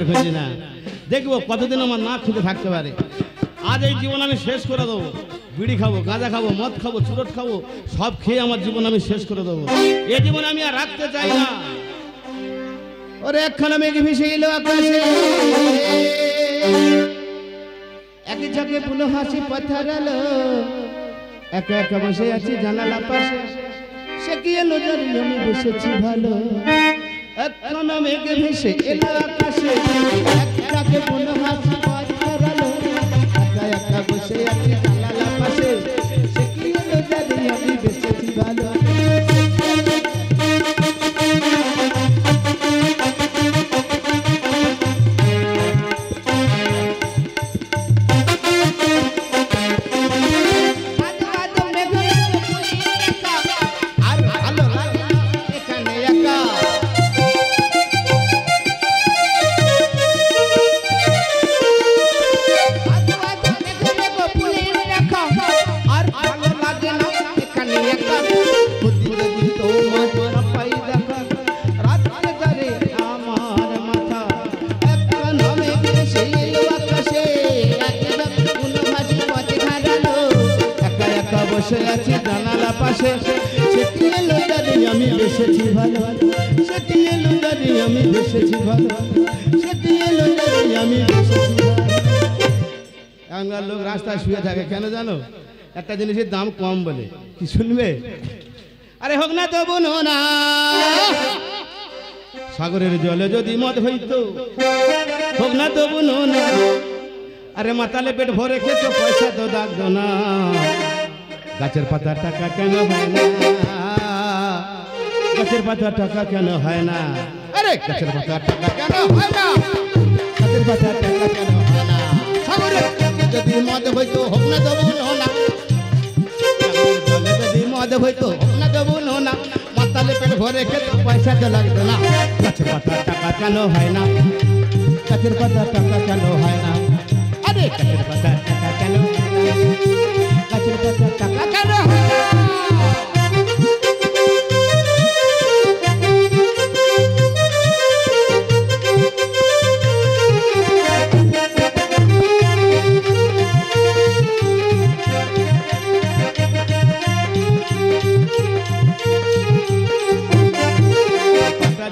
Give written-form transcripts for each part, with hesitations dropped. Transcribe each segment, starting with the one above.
খুঁজি না, দেখবো কতদিন আমার না খেতে থাকতে পারে। আজ এই জীবন আমি শেষ করে দেবো, বিড়ি খাবো, গাঁজা খাবো, মদ খাবো, চুরট খাবো, সব খেয়ে আমার জীবন আমি শেষ করে দেবো। এই জীবন আমি আর রাখতে চাই না। ওরে একখানা মেঘ ভেসে এলো আকাশে, এক ঝাঁকে পুলো হাসি পাথারালো, একা একা বসে আছি জানালা পাশে, সে কি এলো জানি আমি বসেছি ভালো। একখানা মেঘ ভেসে এলো আকাশে, এক ঝাঁকে পুলো হাসি পাথারালো, একা একা বসে আছি জানালা পাশে, সে কি এলো জানি আমি বসেছি ভালো। বসে আছি জানালা পাশে, সেটি এলো জানি আমি বেসেছি ভালো, সেটি এলো জানি আমি বেসেছি ভালো, সেটি এলো জানি আমি বেসেছি ভালো। এখনকার লোক রাস্তায় শুয়ে থাকে কেন জানো? একটা জিনিসের দাম কম বলে। কি শুনবে? আরে হোক না তো বোন না, সাগরের জলে যদি মদ হইতো, হোক না তো বোন না, আরে মাতালে পেট ভরে খেত পয়সা তো দাগতো না। গাছের পাতার টাকা কেন হয় না? গাছের পাতার টাকা কেন হয় না? আরে গাছের পাতার টাকা কেন হয় না? গাছের পাতার টাকা কেন হয় না? সাগরের যদি মদ হইতো, হোক না তো বোন না, সাগরের জলে যদি মদ হইতো, হোক না তো বোন না, মাতালে পেট ভরে খেত পয়সা তো লাগতো না। গাছের পাতার টাকা কেন হয় না? গাছের পাতার টাকা কেন হয় না? আরে গাছের পাতার টাকা কেন হয় না? গাছের পাতার টাকা কেন হয় না?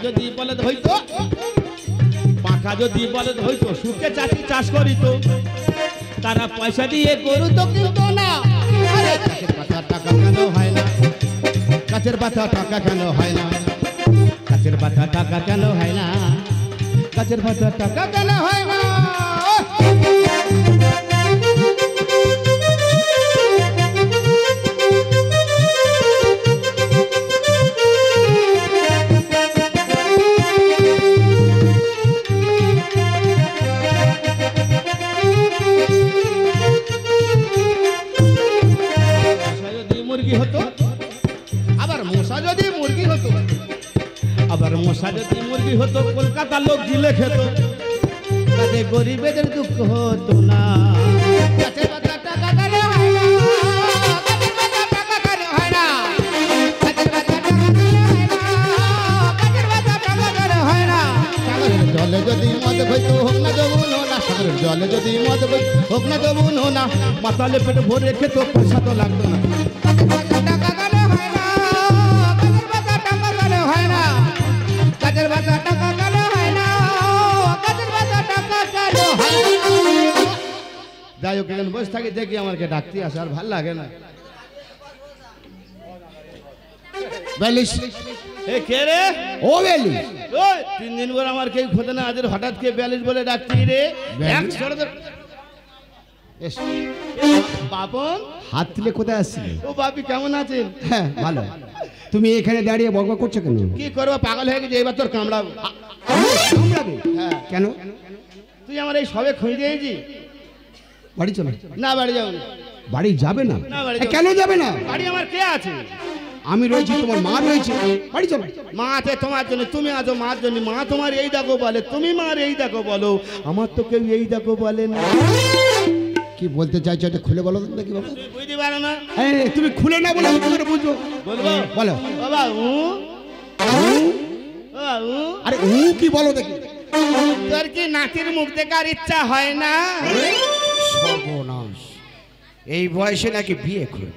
যদি বলদ হইতো, পাখা যদি বলদ হইতো, সুখে চাষি চাষ করিত, তারা পয়সা দিয়ে গরু তো কিনত না। আরে গাছের পাতার টাকা কেন হয় না? গাছের পাতার টাকা কেন হয় না? গাছের পাতার টাকা কেন হয় না? গাছের পাতার টাকা কেন হয় না? মশা যদি মুরগি হতো, কলকাতার লোক জিলে খেত, তাতে গরিবেদের দুঃখ হতো না। গাছের পাতার টাকা কেন হয় না? গাছের পাতার টাকা কেন হয় না? গাছের পাতার টাকা কেন হয় না? গাছের পাতার টাকা কেন হয় না? সাগরের জলে যদি মদ হইতো, হোক না দেবুন না, সাগরের জলে যদি মদ হইতো, হোক না দেবুন না, মাতালে পেট ভরে খেত পয়সা তো লাগতো না। গাছের পাতার টাকা কেন হয় না? গাছের পাতার টাকা কেন হয় না? গাছের পাতার টাকা কেন হয় না? গাছের পাতার টাকা কেন হয় না? যাই হোক, এখানে বসে থাকি, দেখি আমাকে ডাকতে আসে, আর ভাল লাগে না। বেলিশ এ কে রে? ও বেলিশ। ওই 3 দিন পর আমার কেউ খোঁজে না, আজ হঠাৎ কে বেলিশ বলে ডাকতি রে? এক ছোড়ে তো বাপন হাত তুলে কোথায় আসছিলে? ও বাপি কেমন আছেন? হ্যাঁ ভালো। তুমি এখানে দাঁড়িয়ে বকবক করছো কেন? কি করবো, পাগল হয়ে গেছে, এবার তোর কামড়াবো। কামড়াবে? হ্যাঁ। কেন? তুই আমার এই সবে খুঁজে দিয়েছি। বাড়ি চলো। না বাড়ি যাও না। বাড়ি যাবে না? না বাড়ি কেন যাবে না? বাড়ি আমার কে আছে? আমি রয়েছি, তোমার মা রয়েছে, বাড়ি চলো। মা আছে তোমার জন্য, তুমি আছো মার জন্য। মা তোমার এই দেখো বলে, তুমি মার এই দেখো বলো, আমার তো কেউ এই দেখো বলে না। কি বলতে চাইছো এটা খুলে বলো নাকি বাবা? তুমি বুঝতে পারো না? তুমি খুলে না বলে আমি কি করে বুঝবো? বলবো বলো বাবা। আরে কি বলো দেখি? তোর কি নাতির মুখ দেখার ইচ্ছা হয় না? সর্বনাশ, এই বয়সে নাকি বিয়ে করে?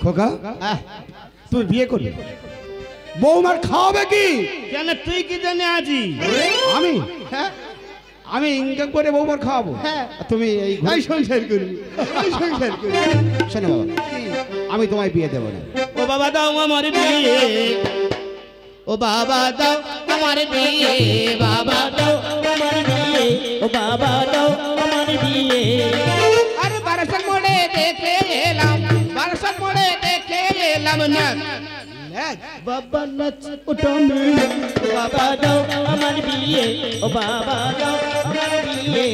খোকা তুই বিয়ে করবি? বৌমার খাওয়াবে কি? কেন তুই কি জানে আজি? আমি হ্যাঁ আমি ইনকাম করে বৌমার খাওয়াবো? হ্যাঁ। আর তুমি এই এই সংসার করবি, এই সংসার করবি। শোনো বাবা, আমি তোমায় বিয়ে দেবো না। ও বাবা দাও আমার বিয়ে, ও বাবা দাও আমার বিয়ে, বাবা দাও আমার বিয়ে, ও বাবা দাও আমার বিয়ে। আরে বারাসাত মোড়ে দেখে এলাম, বারাসাত মোড়ে দেখে এলাম না বাবা নাচ উঠোনে, ও বাবা দাও আমার বিয়ে, ও বাবা দাও আমার বিয়ে,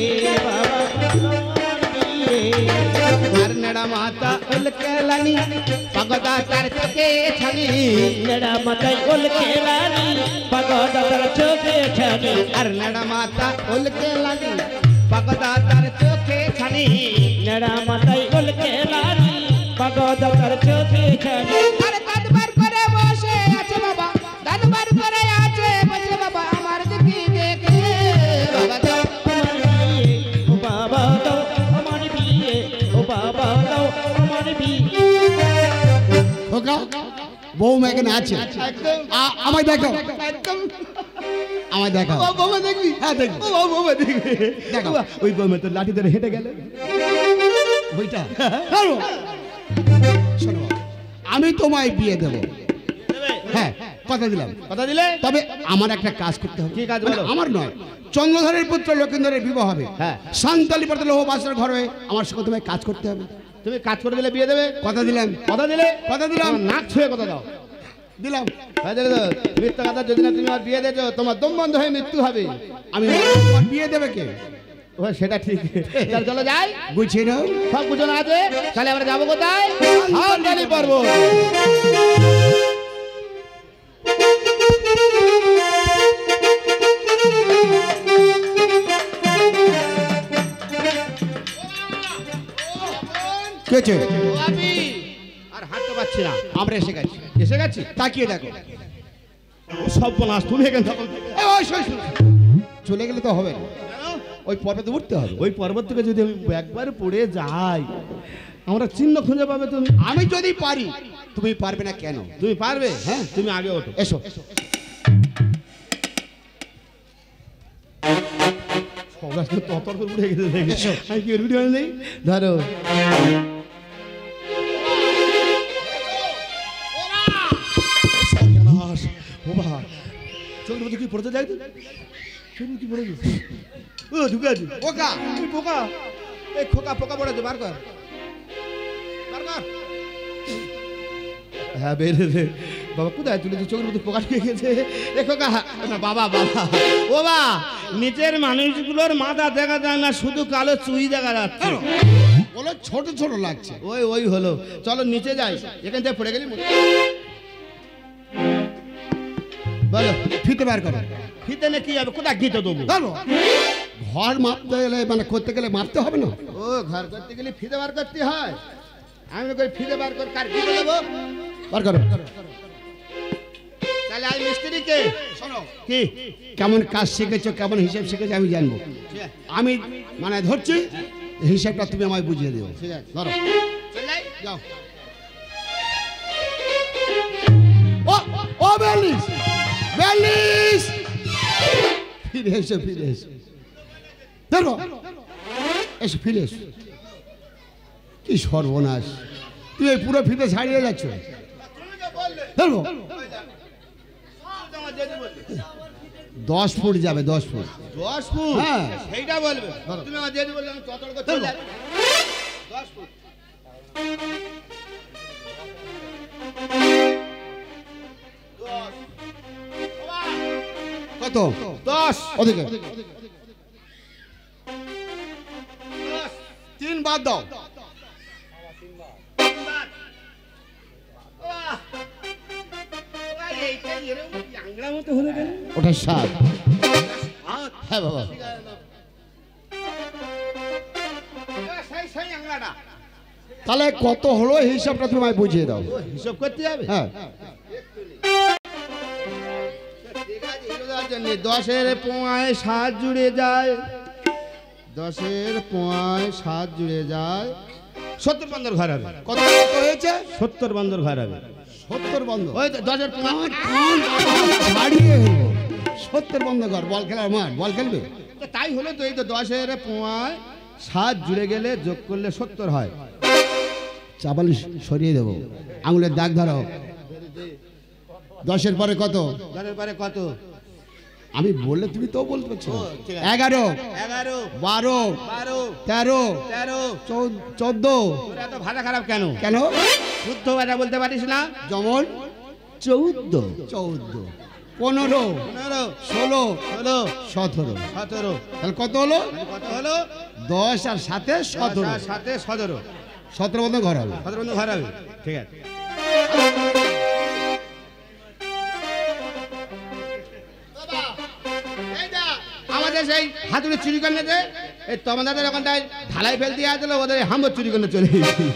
বাবা দাও আমার বিয়ে। আর নেড়া মাতা উলকে লানি পগদা তার চোখে ছানি, নেড়া মাতা উলকে লানি পগদা তার চোখে ছানি। আর নেড়া মাতা উলকে লানি পগদা তার চোখে ছানি, নেড়া মাতা উলকে লানি পগদা তার চোখে ছানি। আরে কাঁদবার করে বসে আছে বাবা, কাঁদবার করে আছে বসে বাবা, আমার দিকে দেখে বাবা দাও আমার বিয়ে, ও বাবা দাও আমার বিয়ে, ও বাবা দাও আমার বিয়ে। খোকা বৌমা এখানে আছে, একদম আমায় দেখো, একদম আমায় দেখো। ও বাবা দেখবি? হ্যাঁ দেখবো। ও বাবা দেখবি? দেখো। বাবা, ওই বাবা তো লাঠি ধরে হেঁটে গেল। ওইটা শোনো বাবা, আমি তোমায় বিয়ে দেবো, হ্যাঁ কথা দিলাম। কথা দিলে? তবে আমার একটা কাজ করতে হবে। কি কাজ মানে বলো? আমার নয়, চন্দ্রধরের পুত্র লক্ষিন্দরের বিবাহ হবে, হ্যাঁ। সান্তালি পর্দা লৌহ বাসর ঘরে আমার সঙ্গে তোমায় কাজ করতে হবে। তুমি কাজ করে দিলে বিয়ে দেবে? কথা দিলাম। কথা দিলে? কথা দিলাম। তোমার নাক ছুঁয়ে কথা দাও। দিলাম। হ্যাঁ, দিলে তো। মিথ্যা কথা যদি না তুমি আর বিয়ে দেছো, তোমার দম বন্ধ হয়ে মৃত্যু হবে। আমি তোমার বিয়ে দেবে কে? ও সেটা ঠিক। তাহলে চলো যাই, গুছিয়ে নাও। সব গুছানো আছে। তাহলে আমরা যাবো কোথায়? সান্তালি পর্বত। কে আছে? ও আমি আর হাঁটতে পারছি না। আমরা এসে গেছি। এসে গেছি। তাকিয়ে দেখো। ও সব বলাস তুমি এখানে থাকো। এই, ওই, শোন, শোন। চলে গেলে তো হবে না, ওই পর্বতে উঠতে হবে। ওই পর্বত থেকে যদি আমি একবার পড়ে যাই, আমরা চিহ্ন খুঁজে পাবে তুমি। আমি যদি পারি, তুমি পারবে না কেন? তুমি পারবে? হ্যাঁ। তুমি আগে ওঠো। এসো। সবাই ততর করে উঠে গেছে দেখে। আমি কি ভিডিও নেই? ধরো। সর্বনাশ। ও বাবা, চোখের মধ্যে কি পড়তে যাই তো? চোখের মধ্যে কি পড়ে গেছে? ও ঢুকে আছে। পোকা। এই পোকা, এই খোকা পোকা পড়েছে, বার কর, বার কর। হ্যাঁ বেরিয়েছে। বাবা কোথায় তুলেছে? চোখের মধ্যে পোকা ঢুকে গেছে। এ খোকা না, বাবা বাবা, ও বাবা, নিচের মানুষগুলোর মাথা দেখা যায় না, শুধু কালো চুই দেখা যাচ্ছে। বলো ছোট ছোট লাগছে। ওই ওই হলো। চলো নিচে যাই, এখান থেকে পড়ে গেলি। বলো, ফিতে বার করো। ফিতে নে কি হবে? কোথায় গিতে দেবো? ধরো। ঘর মাপতে গেলে মানে করতে গেলে মাপতে হবে না? ও ঘর করতে গেলে ফিতে বার করতে হয়। আমি কই ফিতে বার কর, কার গিতে দেবো? বার করো। তাহলে আমি মিস্ত্রিকে শোনো, কি কেমন কাজ শিখেছো, কেমন হিসাব শিখেছো আমি জানবো। আমি মানে ধরছি, হিসাবটা তুমি আমায় বুঝিয়ে দিও। ঠিক আছে, ধরো। চলাই যাও। ও ও বেলিস, বেলিস, ফিরে এসো, ফিরে এসো। ধরো, এসো, ফিরে এসো। কি সর্বনাশ, তুই এই পুরো ফিতে ছাড়িয়ে যাচ্ছ। ধরো, 10 ফুট যাবে, 10 ফুট। 10 ফুট? হ্যাঁ। সেইটা বলবে। তুমি আমার দিয়ে বললে আমি চতর করে চলে যাই। 10 ফুট। কত? 10। ওদিকে 10। 3 বাদ দাও। ওটা 7। হ্যাঁ বাবা। তাহলে কত হলো হিসাবটা তুমি আমায় বুঝিয়ে দাও। হিসাব করতে যাবে? হ্যাঁ। ঠিক আছে, বোঝেননি 10-এর পোঁয়ায় 7 জুড়ে যায় 10-এর পোঁয়ায় 7 জুড়ে যায় 70 বন্ধর ঘর হবে কত কত হয়েছে 70 বন্ধর ঘর হবে 70 বন্ধ ওই 10-এর পোঁয়ায় ছাড়িয়ে হইব 70 বন্ধ কর বল খেলার মাঠ বল খেলবে তো তাই হলো তো এই তো 10-এর পোঁয়ায় 7 জুড়ে গেলে যোগ করলে 70 হয় চাপাল সরিয়ে দেবো আঙুলের দাগ ধরো 10-এর পরে কত 10-এর পরে কত আমি বললে তুমি তো বলতে পারছো ও, ঠিক আছে। 11 11 12 12 13 13 14 তোরা এত ভাষা খারাপ কেন কেন শুদ্ধ ভাষা বলতে পারিস না যেমন 14 15 15 16 16 17 17 তাহলে কত হলো কত হলো 10 আর 7 17 সাথে 17 17 বন্ধ ঘর হবে 17 বন্ধু ঘর হবে ঠিক আছে আমাদের সেই হাতুড়ি চুরি করলে যে এই তোমাদের ওখানটায় ঢালাই ফেল দিয়ে আসলো ওদের হাম্বর চুরি করলে চলে গেছি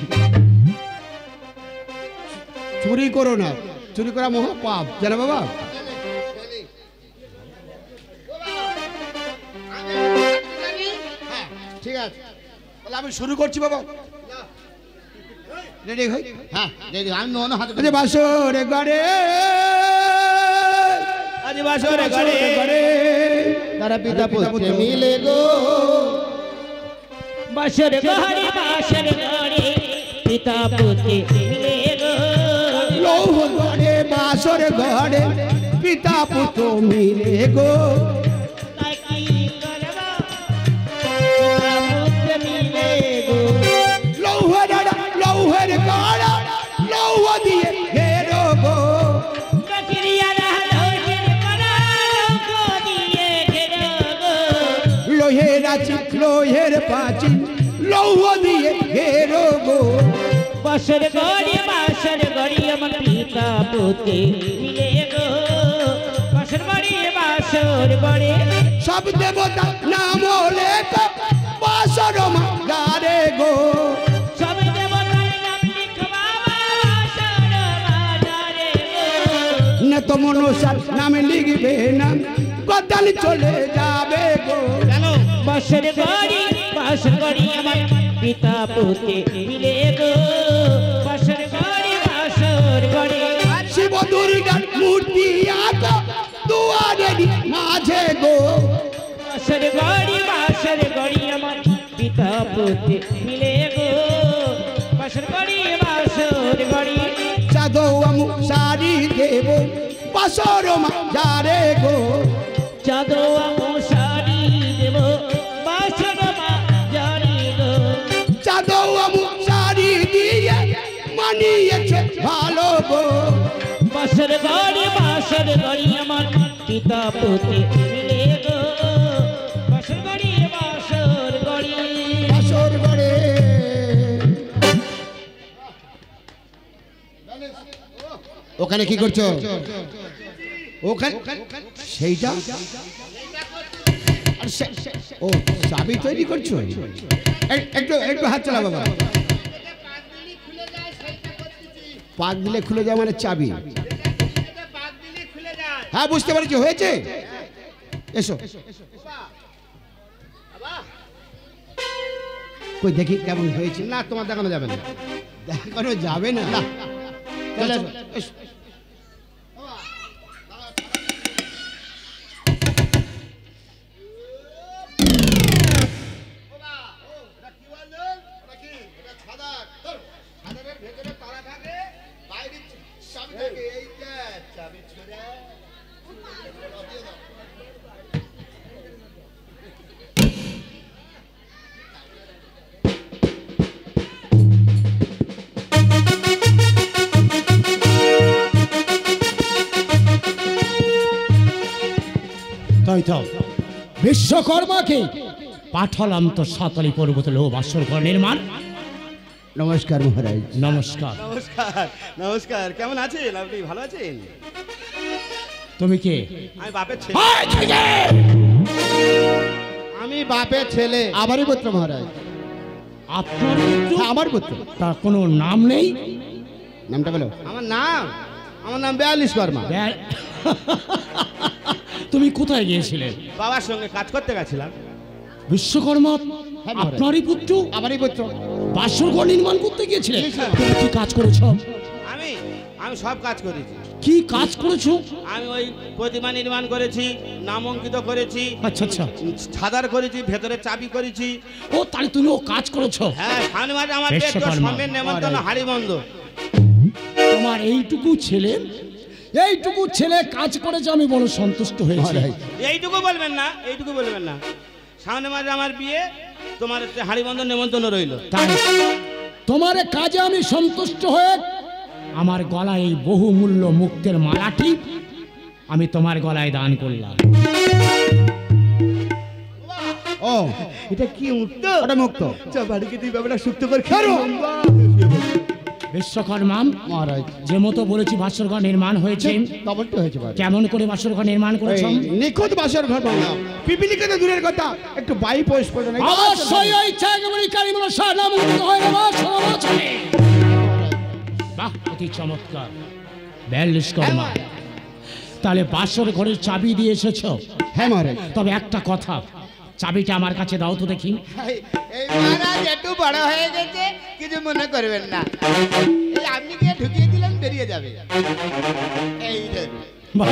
চুরি করো না চুরি করা মহা পাপ জানো বাবা ঠিক আছে তাহলে আমি শুরু করছি বাবা রেডি হই হ্যাঁ দেখি আমি অন্য হাতে আরে বাসর ঘরে আজ বাসরে ঘরে তারা পিতা পুত্রে মিলে গো বাসর ঘরে পিতা পুত্রে মিলে গো লৌহ ঘরে বাসর ঘরে পিতা পুত্র মিলে গো তাই কি করবা পিতা পুত্রে মিলে গো লৌহের গাড়া লৌহ দিয়ে ঘেরো গো কচরিয়ারা লোহের করা লোক দিয়ে ঘেরো গো লোহের আছে লোহের পাঁচিল লৌহ দিয়ে ঘেরো গো বাসর ঘরে আমার পিতা পুত্রে মিলে গো বাসর ঘরে সব দেবতা নাম লেখো বাসর মা গারে গো সব দেবতার নাম লিখবা বাসর বাজারে গো না তো মনসার নাম লিখবে না গদাল চলে যাবে গো বাসর ঘরে আমার পিতা পুত্রে মিলে গো বাসর ঘরে শিব দুর্গার মূর্তি আঁকা দুয়ারের মাঝে গো বাসর ঘরে আমার পিতা পুত্রে মিলে গো বাসর ঘরে চাঁদো আমু সারি দেব বাসর মা যারে গো চাঁদো মশারি দেব বাসর বাজারে গো চাঁদো আমু সারি দিয়ে মানিয়েছে ভালো গো বাসর ঘরে আমার পিতা পুত্রে মিলে গো বাসর ঘরে বাসর ঘরে ওখানে কি করছো ওখানে সেইটা আর ও চাবি তৈরি করছো একটু একটু হাত চালা বাবা পাক দিলে খুলে যায় মানে চাবি হ্যাঁ বুঝতে পারছি হয়েছে এসো কই দেখি কেমন হয়েছে না তোমার দেখানো যাবে না দেখানো যাবে না চলো, এসো। তাই তো বিশ্বকর্মাকে পাঠালাম তো সাতালি পর্বত লো বাসর ঘর নির্মাণ। নমস্কার মহারাজ নমস্কার। নমস্কার নমস্কার কেমন আছেন আপনি ভালো আছেন তুমি কে? আমি বাপের ছেলে আমি বাপের ছেলে আমারই পুত্র মহারাজ আপনার পুত্র? হ্যাঁ, আমার পুত্র তার কোনো নাম নেই? নামটা বলো আমার নাম 42 বর্মা তুমি কোথায় গিয়েছিলে? বাবার সঙ্গে কাজ করতে গেছিলাম। বিশ্বকর্মা হ্যাঁ, মহারাজ। আপনারই পুত্র আমারই পুত্র। বাসর ঘর নির্মাণ করতে গিয়েছিলে? গিয়েছিলাম। তুমি কি কাজ করেছো? আমি আমি সব কাজ করেছি। কি কাজ করেছো? আমি ওই প্রতিমা নির্মাণ করেছি, নাম অঙ্কিত করেছি, আচ্ছা আচ্ছা, ছাদার করেছি, ভেতরে চাবি করেছি। ও তাহলে তুমি ও কাজ করেছো? হ্যাঁ, সামনে মাঝে আমার বিশ্বকর্মা। সমের নেমন্তন্ন হাড়িবন্ধ। তোমার এইটুকু ছেলে কাজ করেছে, আমি বড় সন্তুষ্ট হয়েছি। এইটুকু বলবেন না, এইটুকু বলবেন না। সামনে মাঝে আমার বিয়ে, তোমার হাড়িবন্ধ নেমন্তন্ন রইল। তাই তোমার কাজে আমি সন্তুষ্ট হয়ে আমার গলায় এই বহুমূল্য মুক্তের মালাটি আমি তোমার গলায় দান করলাম। ও এটা কি মুক্ত? ওটা মুক্ত। বাড়িকে তুই ব্যাপারটা সুক্ত করে বিশ্বকর্মা মহারাজ যে মতো বলেছি বাসরঘর নির্মাণ হয়েছে, ডবলটি হয়েছে মহারাজ। কেমন করে বাসরঘর নির্মাণ করেছ? এই নিখুঁত বাসর ঘর বানালাম। পিপিলিকে তো দূরের কথা, একটু বাই পোষ করে নাই। অবশ্যই ওই ত্যাগমণি কারিমল সানামুক্ত হয়ে বাসরঘরে। বাহ, অতি চমৎকার বিশ্বকর্মা। তাহলে বাসর ঘরের চাবি দিয়ে এসেছো? হ্যাঁ মহারাজ। তবে একটা কথা, চাবিটা আমার কাছে দাও তো দেখি। এই মহারাজ একটু বড় হয়ে গেছে, কিছু মনে করবেন না। এই আপনি গিয়ে ঢুকিয়ে দিলেন, বেরিয়ে যাবে। এই বাহ।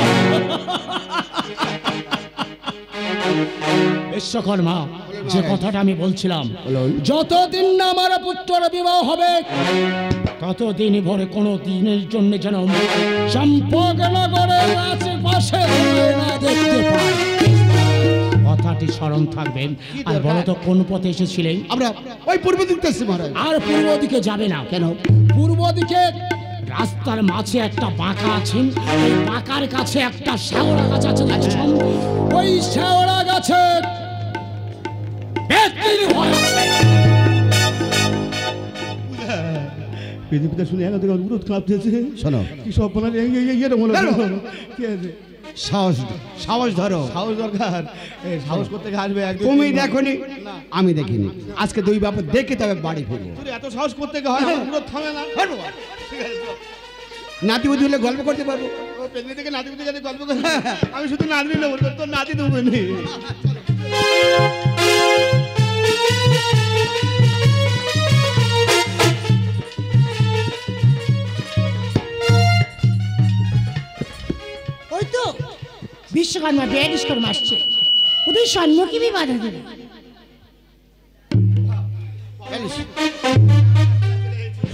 বিশ্বকর্মা, যে কথাটা আমি বলছিলাম, যতদিন না আমার পুত্রের বিবাহ হবে ততদিন ভরে কোনো দিনের জন্য যেন চম্পকনগরের আশেপাশে না দেখতে পাই। কথাটি স্মরণ থাকবেন। আর বলো তো কোন পথে এসেছিলেন? আমরা ওই পূর্ব দিক থেকে মহারাজ। আর পূর্ব দিকে যাবে না। কেন? পূর্ব দিকে রাস্তার মাঝে একটা বাঁকা আছে, ওই বাঁকার কাছে একটা শেওড়া গাছ আছে দেখছেন? ওই শেওড়া গাছে ব্যক্তির ভয় আছে। পৃথিবীতে শুনে এত অনুরোধ কাঁপতেছে। শোনো, কি সব বলার মনে কি আছে? সাহস সাহস ধরো। সাহস দরকার। এই সাহস করতে আসবে একদিন। তুমি দেখোনি, আমি দেখিনি। আজকে দুই বাপ দেখে তবে বাড়ি ফিরবো। তুই এত সাহস করতে হয়, আমার অনুরোধ থামে না। নাতি বুদ্ধি হলে গল্প করতে পারবো। ও পেছনে থেকে নাতি বুঝে গেছে গল্প করে। আমি শুধু নাতি নেবো, তোর নাতি দেবো নি। ওই তো বিশ্বকর্মা বিশ্বকর্মা আসছে, ওদের সম্মুখী বাধা দেবে।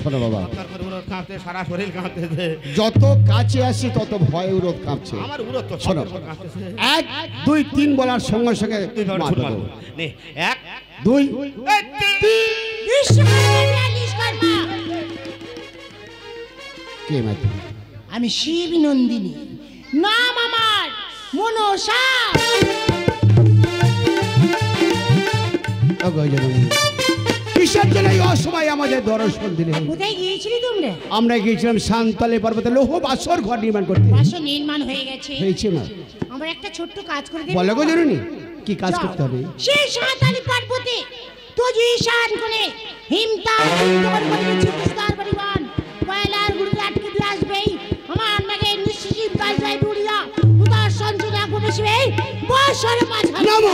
শোনো বাবা, তারপরে উরোধ কাঁপতে, সারা শরীর কাঁপতেছে। যত কাছে আসি তত ভয় উরোধ কাঁপছে। আমার উরোধ তো শোনো, কাঁপতেছে। 1 2 3 বলার সঙ্গে সঙ্গে তুই ভাবে মারবো। ছুট মারবো। নে, 1 2 বিশ্বকর্মা বিশ্বকর্মা, কে মারবে? আমি শিব নন্দিনী, নাম আমার মনসা। কিসের জন্য এই অসময় আমাদের দর্শন দিলে? কোথায় গিয়েছিলি তোমরা? আমরা গিয়েছিলাম শান্তলে পর্বতে লৌহ বাসর ঘর নির্মাণ করতে। বাসন নির্মাণ হয়ে গেছে, হয়েছে না? আমার একটা ছোট্ট কাজ করে দেবে? বলো গো জরুরি, কি কাজ করতে হবে? সেই সাঁতালি পর্বতে তুজি শান করে হিমতাল উত্তর করে চিকিৎসার পরিমাণ কয়লার গুড়ি আটকে দিয়ে আসবেই। আমার নাকি নিশ্চিত বাজবাই বুড়িয়া উদার সঞ্চনা বসবে বছরে মাঝারি। না মা,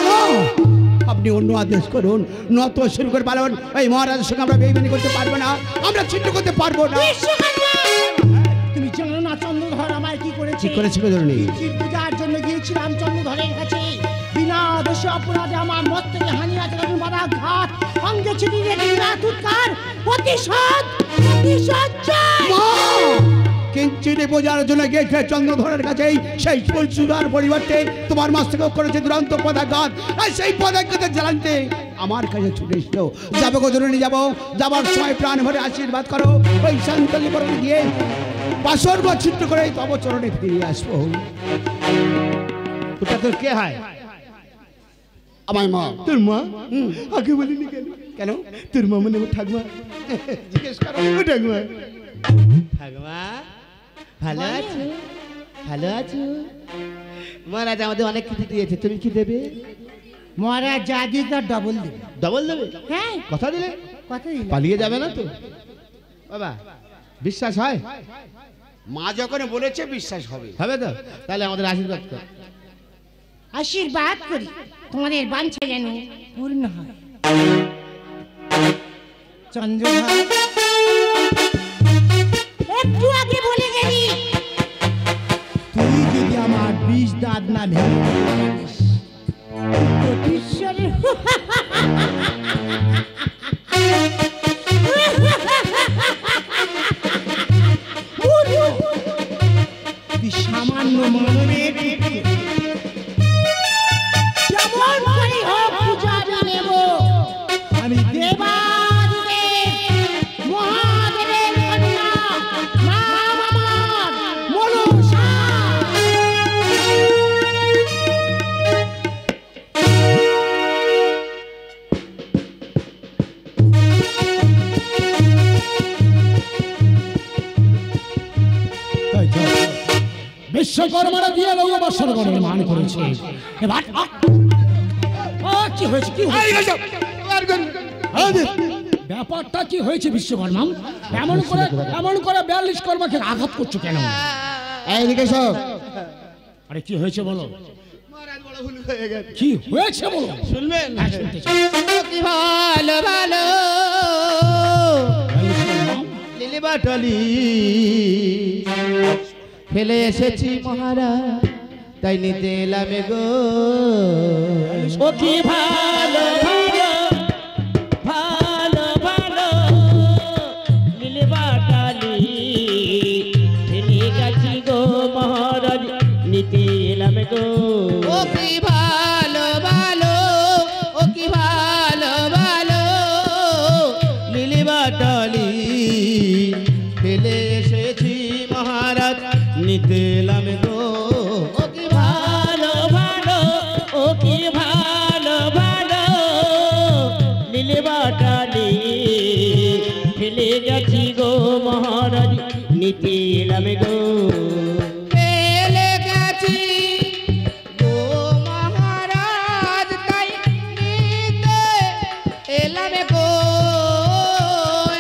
আপনি অন্য আদেশ করুন। নত শুরু করে পালন। এই মহারাজের সঙ্গে আমরা বেইমানি করতে পারবো না, আমরা চিন্তা করতে পারবো না। বিশ্বকর্মা, তুমি জানো না চন্দ্রধর আমায় কি করেছে? ঠিক করেছে গো জরুরি। শিব পূজার জন্য গিয়েছিলাম চন্দ্রধরের কাছে, বিনা দোষে অপরাধে আমার মত থেকে হানি আছে, মারা ঘাট অঙ্গে ছিটিয়ে রেখে রাত উৎকার প্রতিশোধ প্রতিশোধ চাই। মা, কিঞ্চিতে বোঝার জন্য গিয়েছে চন্দ্রধরের কাছেই, সেই ফুল সুধার পরিবর্তে তোমার মস্তকে করেছে দুরন্ত পদাঘাত। আর সেই পদাঘাতে জানতে আমার কাছে ছুটে এসলো। যাবো গো জরুরি, যাবো। যাবার সময় প্রাণ ভরে আশীর্বাদ করো। ওই শান্তলি পর্বতে গিয়ে বাসর ঘর ছিদ্র করে তব চরণে ফিরে আসবো। ওটা তোর কে হয়? আমার মা। তোর মা? আগে বলিনি কেন? কেন? তোর মা মানে ঠাকমা। জিজ্ঞেস করো। ও ঠাকমা, ঠাকমা ভালো আছো? ভালো আছো? মহারাজ আমাদের অনেক কিছু দিয়েছে, তুমি কি দেবে? মহারাজ যা দিয়ে তার ডবল দেবে। ডবল দেবে? হ্যাঁ, কথা দিলে? কথা দিলাম। পালিয়ে যাবে না তো বাবা? বিশ্বাস হয়? মা যখন বলেছে বিশ্বাস হবে। হবে তো? তাহলে আমাদের আশীর্বাদ কর। আশীর্বাদ করি তোমাদের বাঞ্ছা যেন পূর্ণ হয়। চন্দ্রভাই একটু আগে বলে গেলি তুই যদি আমার বিষ দাঁত না ভেঙে দিস, ঈশ্বরের তুই সামান্য মানবের যেমন করে হোক পূজা আমি নেব। আমি দেবাদিদেব মহাদেবের কন্যা নাম আমার মনসা। বিশ্বকর্মারা দিয়ে লোক বছর করে মান করেছে। এবার কি হয়েছে? কি হয়েছে? ব্যাপারটা কি হয়েছে বিশ্বকর্মা? এমন করে 42 কর্মাকে আঘাত করছো কেন? এইদিকে সব আরে কি হয়েছে বলো? মহারাজ বড় ভুল হয়ে গেছে। কি হয়েছে বলো? শুনবেন? হ্যাঁ, শুনতে চাই। কি ভালো ভালো 42 কর্মা, লিলি বাটলি ফেলে এসেছি মহারাজ, তাই নিতে এলাম গো। ও কি ভালো ভালো ভালো ভালো নীলে বাটালি ফেলে গেছি গো মহারাজ, নিতে এলাম গো। ও কি ভালো ভালো, ও কি ভালো ভালো লিলি বাটলি ফেলে এসেছি মহারাজ, নিতে এলাম গো। ও কি ভালো ভালো, ও কি ভালো ভালো নীলে বাটালি ফেলে গেছি গো মহারাজ, নিতে এলাম গো। ফেলে গেছি গো মহারাজ, তাই নিতে এলাম গো।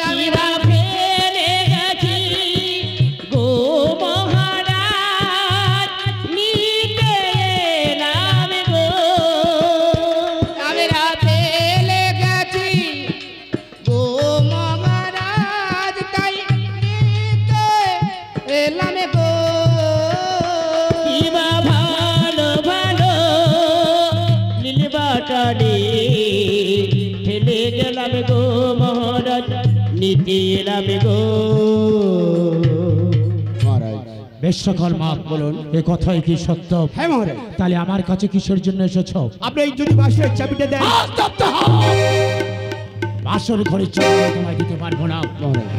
আমরা ফেলে গেছি গো মহারাজ, নিতে এলাম গো। আমরা ফেলে গেছি গো মহারাজ, তাই নিতে এলাম গো। কিবা ভালো ভালো নীল বাটালি ফেলে গেলাম গো মহারাজ, নিতে এলাম গো। বিশ্বকর্মা বলুন, এ কথাই কি সত্য? হ্যাঁ মহারাজ, তাহলে আমার কাছে কিসের জন্য এসেছো? আপনি এই যদি বাসের চাবিটা দেন। বাসর ঘরে চাবি তোমায় দিতে পারবো না। মহারাজ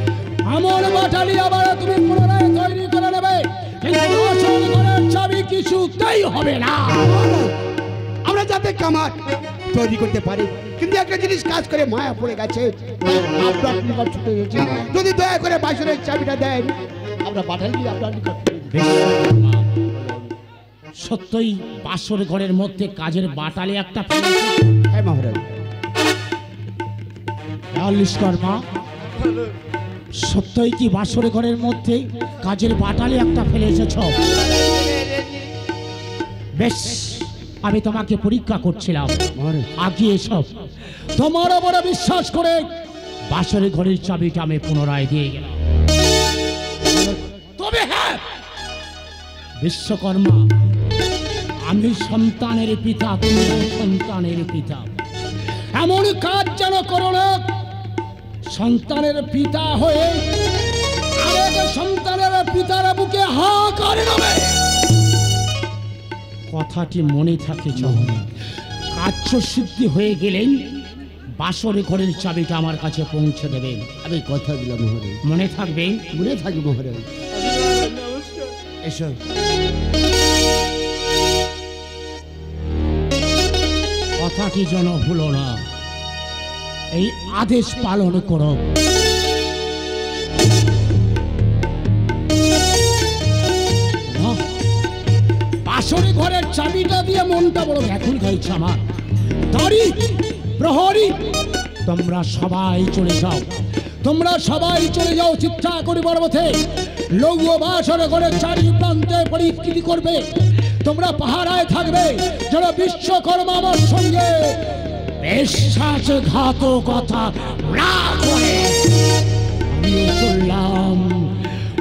আমার বাটালি আবার তুমি পুনরায় তৈরি করে নেবে, কিন্তু বাসর ঘরের চাবি কিছুতেই হবে না। আমরা যাতে কামার তৈরি করতে পারি, কিন্তু একটা জিনিস কাজ করে মায়া পড়ে গেছে, তাই আপনার নিকট ছুটে এসেছি। যদি দয়া করে বাসনের চাবিটা দেন, আমরা পাঠাই দিই আপনার নিকট। বিশ্বকর্মা, সত্যই বাসর ঘরের মধ্যে কাজের বাটালি একটা ফেলেছে? হ্যাঁ মহারাজ। 42 কর্মা, সত্যই কি বাসর ঘরের মধ্যে কাজের বাটালি একটা ফেলে এসেছ? বেশ, আমি তোমাকে পরীক্ষা করছিলাম। মহারাজ আগে এসব তোমার ওপরে বিশ্বাস করে বাসর ঘরের চাবিটা আমি পুনরায় দিয়ে গেলাম। তবে হ্যাঁ বিশ্বকর্মা, আমি সন্তানের পিতা, তুমি সন্তানের পিতা। এমন কাজ যেন করো না সন্তানের পিতা হয়ে আরেক সন্তানের পিতার বুকে হা করে নেবে। কথাটি মনে থাকে যখন কার্য সিদ্ধি হয়ে গেলেন বাসর ঘরের চাবিটা আমার কাছে পৌঁছে দেবেন। আমি কথা দিলাম মহারাজ, মনে থাকবে? মনে থাকি মহারাজ। এসো কথাটি যেন ভুলো না, এই আদেশ পালন করো। বাসর ঘরের চাবিটা দিয়ে মনটা বড় ব্যাকুল হয়েছে আমার। দাঁড়ি প্রহরী, তোমরা সবাই চলে যাও, তোমরা সবাই চলে যাও চিত্রা করিবার পথে। লৌহ বাসর ঘরের চারি প্রান্তে পরিস্থিতি করবে, তোমরা পাহারায় থাকবে যেন বিশ্বকর্মা আমার সঙ্গে বিশ্বাসঘাতকতা না করে। আমিও চললাম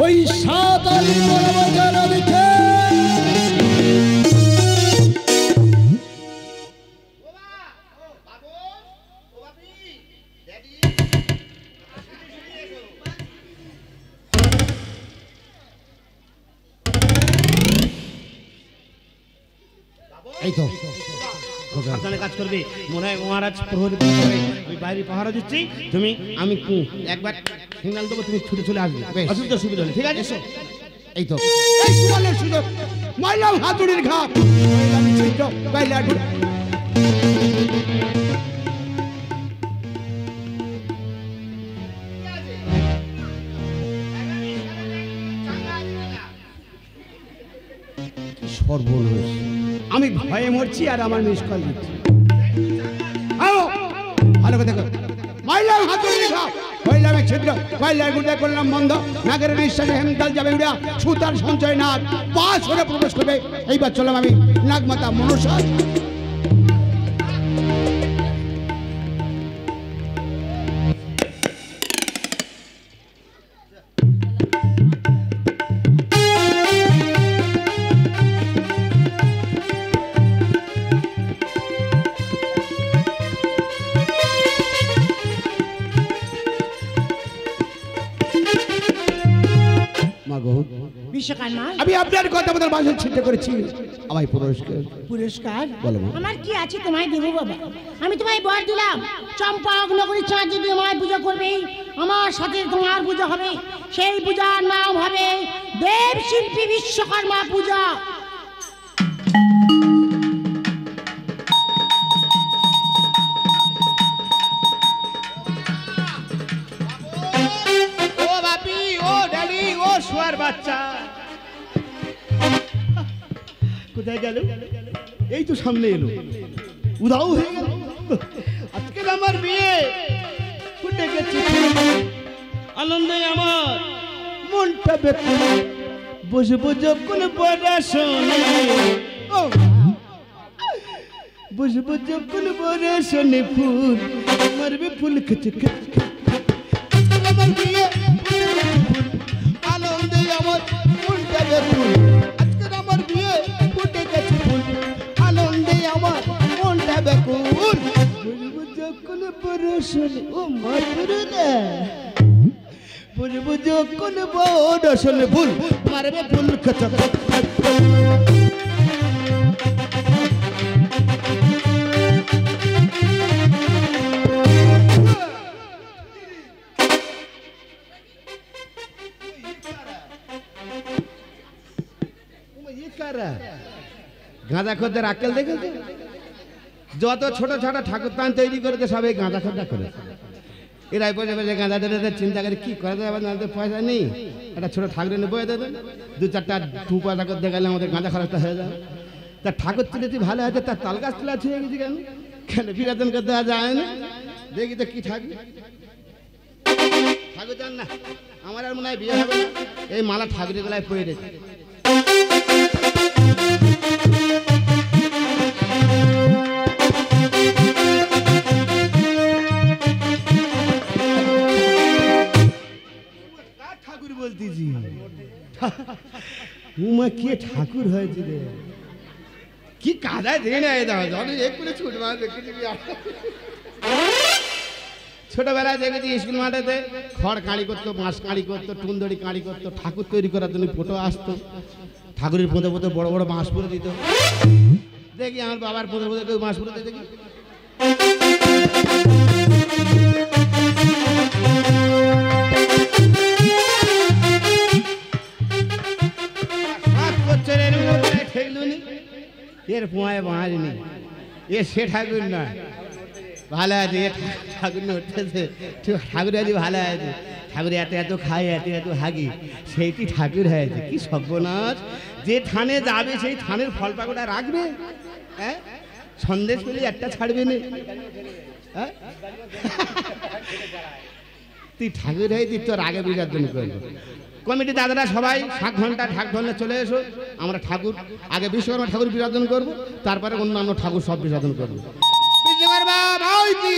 ওই সাঁতারি পর্বতের দিকে। এই তো সাবধানে কাজ করবে। মনে হয় মহারাজ প্রহরী হবে, আমি বাইরে পাহারা দিচ্ছি, তুমি আমি একবার সিগন্যাল দেবো, তুমি ছুটে চলে আসবে, অসুবিধা সুবিধা হলে। ঠিক আছে? এই তো এই সুবর্ণের সুযোগ, মাইলাম হাতুড়ির ঘাট। কয়লা ঢুক। সর্বনাশ, আমি ভয়ে মরছি আর আমার মিস কল দিচ্ছি। ভালো করে দেখো, মাইলাম হাতুড়ির ঘাট, কইলামে ছিদ্র, কয়লার গুড়ে করলাম বন্ধ, নাগের নিঃশ্বাসে হেমতাল যাবে উড়া, সুতার সঞ্চয় নাগ পাঁচ হয়ে প্রবেশ করবে। এইবার চললাম আমি নাগমাতা মনসা। বিশ্বকর্মা, আমি আপনার কথা মতো বাসন ছিটে করেছি, আমায় পুরস্কার। পুরস্কার বলো মা। আমার কি আছে তোমায় দেবো বাবা? আমি তোমায় বর দিলাম, চম্পক নগরী চাঁদ যদি আমায় পূজা করবে, আমার সাথে তোমার পূজা হবে। সেই পূজার নাম হবে দেব শিল্পী বিশ্বকর্মা পূজা। ও বাপি, ও ড্যাডি, ও শুয়ার বাচ্চা, কোথায় গেল? এই তো সামনে এলো, উধাও হয়ে গেল। আজকে আমার বিয়ে, ফুটে গেছে আনন্দে আমার মনটা বেকুল, বসবো যখন পড়াশোনে, ও বসবো যখন পড়াশোনে, ফুল মারবে ফুল খেতে খেতে। আমার বিয়ে, আনন্দে আমার মনটা বেকুল, আজকে আমার বিয়ে, ফুটে গেছে ফুল, আনন্দে আমার মনটা বেকুল, বসবো যখন পড়াশোনে, ও মারবে না, বসবো যখন পড়াশোনে, ফুল মারবে ফুল খেতে খেতে। গাঁদা খদ্দের আক্কেল দেখেছে? যত ছোট ছোট ঠাকুর তান তৈরি করেছে সবাই গাঁদা খদ্দা করে। এরাই বসে বসে গাঁদা ধরে চিন্তা করে কি করা যায়, আমাদের পয়সা নেই, একটা ছোট ঠাকুর এনে বয়ে দেবে, দু চারটা টু পয়সা করতে গেলে আমাদের গাঁদা খরচটা হয়ে যাবে। তা ঠাকুর তুলেছি ভালো হয়েছে, তার তাল গাছ তুলে ছুঁয়ে গেছি কেন? কেন বিরাজন করতে যায় না? দেখি তো কি ঠাকুর, ঠাকুর জান না, আমার আর মনে হয় বিয়ে হবে না, এই মালা ঠাকুরের গলায় পড়ে রেখে। ঠাকুর বলতেছি, উমা কে ঠাকুর হয়েছে রে, কি কাদায় দিয়ে নেয় ছুট মার। ছোটবেলায় দেখেছি স্কুল মাঠেতে খড় কাঁড়ি করতো, বাঁশ কাঁড়ি করতো, টুনদড়ি কাঁড়ি করতো, ঠাকুর তৈরি করার জন্য ফটো আসতো, ঠাকুরের পোঁতে পোঁতে বড় বড় বাঁশ পরে দিত। দেখি আমার বাবার পোঁতে পোঁতে কেউ বাঁশ পরে দেখি। এর পোঁয়ায় বাঁধনি, এ সে ঠাকুর নয়, ভালো আছে ঠাকুর উঠতেছে, ঠাকুর আছে ভালো আছে, ঠাকুর এত এত খায়, এত এত হাগি, সেইটি ঠাকুর হয়েছে। কি সর্বনাশ, যে থানে যাবে সেই থানের ফল পাকড়া রাখবে, হ্যাঁ সন্দেশ পেলে একটা ছাড়বে না, হ্যাঁ তুই ঠাকুর হয়ে তুই তোর আগে বিসর্জন করবো। কমিটি দাদারা সবাই 7 ঘন্টা ঢাক ঢোলে চলে এসো। আমরা ঠাকুর আগে বিশ্বকর্মা ঠাকুর বিরাজন করব, তারপরে অন্যান্য ঠাকুর সব বিরাজন করব। বিশ্বকর্মা মাইতি